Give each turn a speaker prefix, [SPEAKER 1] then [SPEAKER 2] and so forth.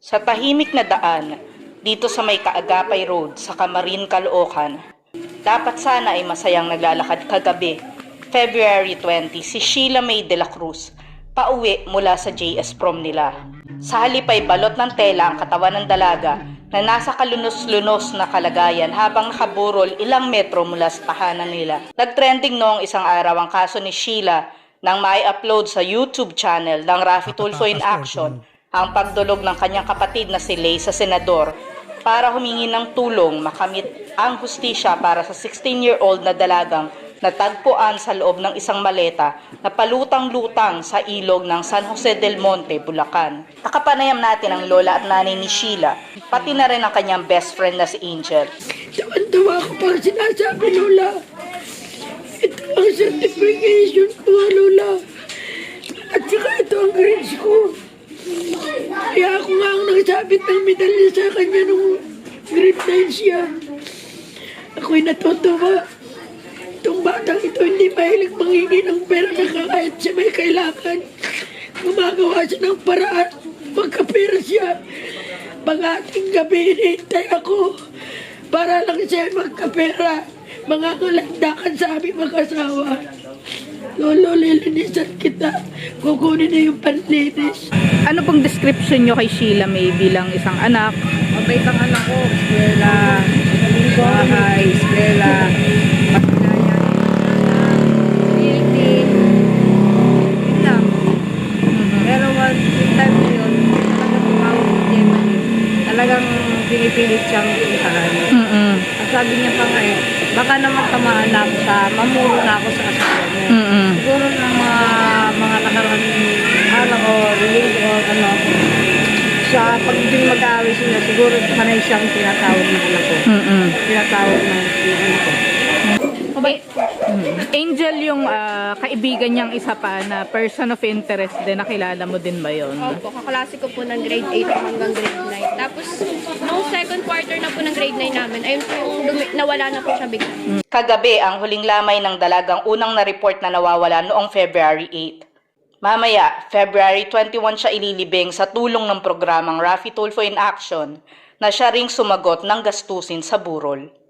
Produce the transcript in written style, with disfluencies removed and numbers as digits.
[SPEAKER 1] Sa tahimik na daan, dito sa may Kaagapay Road sa Camarin, Caloocan, dapat sana ay masayang naglalakad kagabi, February 20, si Sheila May de la Cruz, pauwi mula sa JS prom nila. Sa halip ay balot ng tela ang katawan ng dalaga na nasa kalunos-lunos na kalagayan habang nakaburol ilang metro mula sa tahanan nila. Nagtrending noong isang araw ang kaso ni Sheila nang mai-upload sa YouTube channel ng Raffy Tulfo in Action ang pagdulog ng kanyang kapatid na si Lay sa senador para humingi ng tulong makamit ang hustisya para sa 16-year-old na dalagang natagpuan sa loob ng isang maleta na palutang-lutang sa ilog ng San Jose del Monte, Bulacan. Nakapanayam natin ang lola at nanay ni Sheila, pati na rin ang kanyang best friend na si Angel.
[SPEAKER 2] Tawa ko pang sinasabi, Lola. Ito ang certification ko, Lola. At saka ito ang grades ko. Kaya ako nga ang nagsabit ng medalya sa kanya nung grade 9 siya. Ako'y natutuwa. Itong batang ito hindi mahilig manghingi ng pera na kahit siya may kailangan. Gumagawa siya ng paraan. Magkapera siya. Pag-ating gabi, hinihintay ako para lang siya magkapera. Mga kalandakan sa aming mag-asawa. Lolo, lilinisan kita. Kukunin na yung panlinis.
[SPEAKER 3] Ano pong description nyo kay Sheila May bilang isang anak?
[SPEAKER 4] Mabait ang anak ko, eskwela, bahay, eskwela, pagkinaya, community, yun lang. Pero one time na yun, talagang tumawag si Gemma talagang pinipilit siyang puntahan. Ang sabi niya pa nga baka naman tamaan na ako sa, mamuro na ako sa asawa mo. Siguro ng mga nakarang araw o release o ano, sa pagiging mag-aaway sila, siguro panay siyang tinatawag ng anak ko. Tinatawag ng anak ko.
[SPEAKER 3] Angel yung kaibigan niyang isa pa na person of interest din, nakilala mo din ba yun?
[SPEAKER 5] Opo, kaklase ko po ng grade 8 hanggang grade 9. Tapos, nung second quarter na po ng grade 9 namin, ayun po yung nawala na po siya bigla.
[SPEAKER 1] Kagabi ang huling lamay ng dalagang unang na-report na nawawala noong February 8. Mamaya, February 21 siya ililibing sa tulong ng programang Raffy Tulfo in Action na siya ring sumagot ng gastusin sa burol.